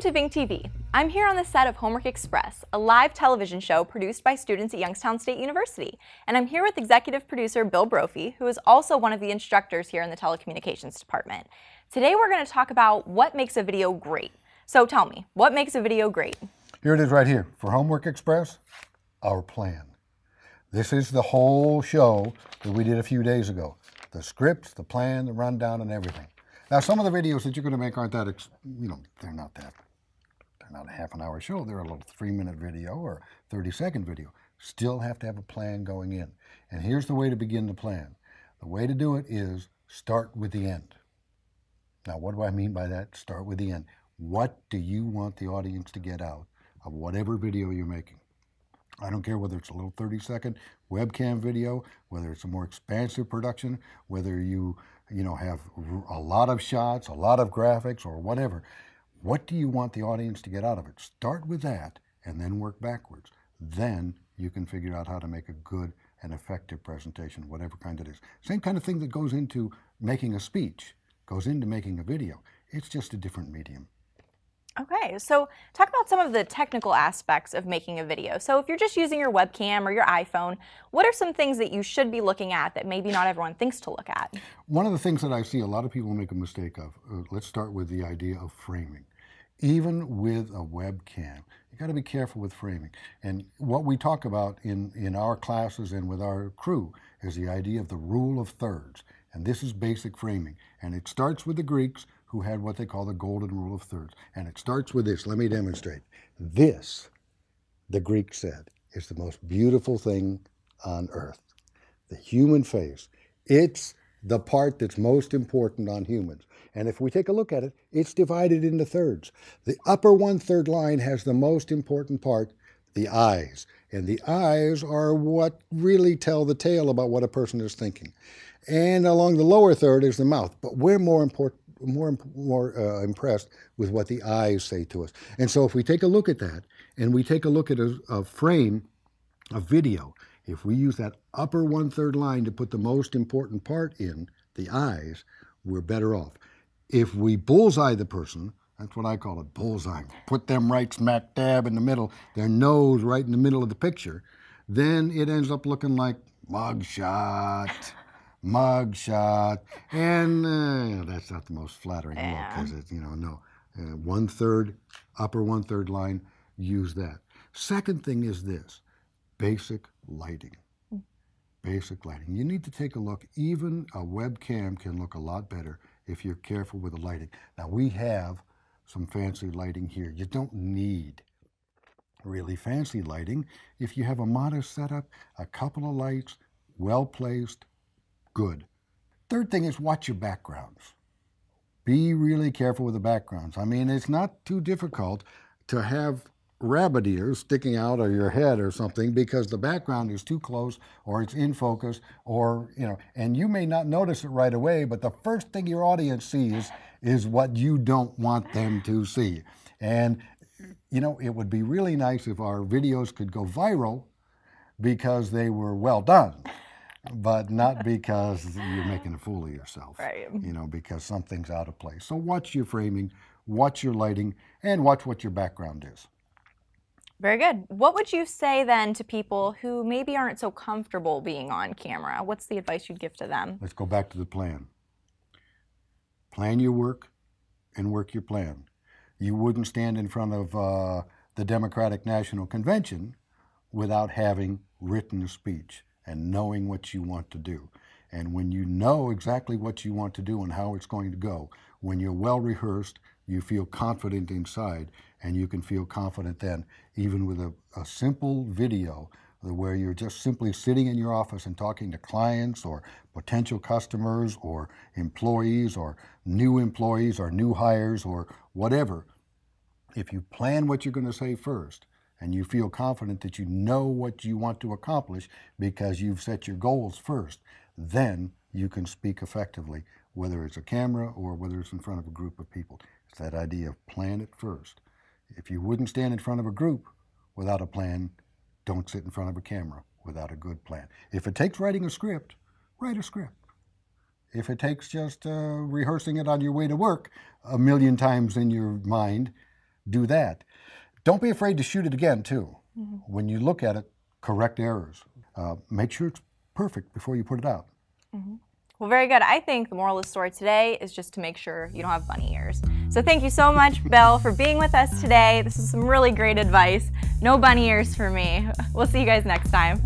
to VingTV. I'm here on the set of Homework Express, a live television show produced by students at Youngstown State University. And I'm here with Executive Producer Bill Brophy, who is also one of the instructors here in the Telecommunications Department. Today we're going to talk about what makes a video great. So tell me, what makes a video great? Here it is right here. For Homework Express, our plan. This is the whole show that we did a few days ago. The scripts, the plan, the rundown, and everything. Now, some of the videos that you're going to make aren't that, they're not a half an hour show. They're a little 3-minute video or 30-second video. Still have to have a plan going in. And here's the way to begin the plan. The way to do it is start with the end. Now, what do I mean by that? Start with the end. What do you want the audience to get out of whatever video you're making? I don't care whether it's a little 30-second webcam video, whether it's a more expansive production, whether you have a lot of shots, a lot of graphics, or whatever. What do you want the audience to get out of it? Start with that and then work backwards. Then you can figure out how to make a good and effective presentation, whatever kind it is. Same kind of thing that goes into making a speech, goes into making a video. It's just a different medium. Okay, so talk about some of the technical aspects of making a video. So if you're just using your webcam or your iPhone, what are some things that you should be looking at that maybe not everyone thinks to look at? One of the things that I see a lot of people make a mistake of, let's start with the idea of framing. Even with a webcam, you got to be careful with framing. And what we talk about in our classes and with our crew is the idea of the rule of thirds. And this is basic framing. And it starts with the Greeks, who had what they call the golden rule of thirds. And it starts with this. Let me demonstrate. This, the Greeks said, is the most beautiful thing on earth. The human face. It's the part that's most important on humans. And if we take a look at it, it's divided into thirds. The upper 1/3 line has the most important part, the eyes. And the eyes are what really tell the tale about what a person is thinking. And along the lower third is the mouth. But we're more impressed with what the eyes say to us. And so if we take a look at that, and we take a look at a frame, a video, if we use that upper 1/3 line to put the most important part in, the eyes, we're better off. If we bullseye the person, that's what I call it, bullseye, put them right smack dab in the middle, their nose right in the middle of the picture, then it ends up looking like mugshot. And that's not the most flattering look, because it's, no. 1/3, upper 1/3 line, use that. Second thing is this, basic lighting. Basic lighting. You need to take a look. Even a webcam can look a lot better if you're careful with the lighting. Now, we have some fancy lighting here. You don't need really fancy lighting. If you have a modest setup, a couple of lights, well placed, good. Third thing is watch your backgrounds. Be really careful with the backgrounds. I mean, it's not too difficult to have rabbit ears sticking out of your head or something because the background is too close or it's in focus or, and you may not notice it right away, but the first thing your audience sees is what you don't want them to see. And, it would be really nice if our videos could go viral because they were well done. But not because you're making a fool of yourself, right? Because something's out of place. So watch your framing, watch your lighting, and watch what your background is. Very good. What would you say then to people who maybe aren't so comfortable being on camera? What's the advice you'd give to them? Let's go back to the plan. Plan your work and work your plan. You wouldn't stand in front of the Democratic National Convention without having written a speech and knowing what you want to do. And when you know exactly what you want to do and how it's going to go, when you're well rehearsed, you feel confident inside, and you can feel confident then, even with a simple video where you're just simply sitting in your office and talking to clients or potential customers or employees or new hires or whatever. If you plan what you're going to say first, and you feel confident that you know what you want to accomplish because you've set your goals first, then you can speak effectively, whether it's a camera or whether it's in front of a group of people. It's that idea of plan it first. If you wouldn't stand in front of a group without a plan, don't sit in front of a camera without a good plan. If it takes writing a script, write a script. If it takes just rehearsing it on your way to work a million times in your mind, do that. Don't be afraid to shoot it again, too. When you look at it, correct errors. Make sure it's perfect before you put it out. Well, very good. I think the moral of the story today is just to make sure you don't have bunny ears. So thank you so much, Bill, for being with us today. This is some really great advice. No bunny ears for me. We'll see you guys next time.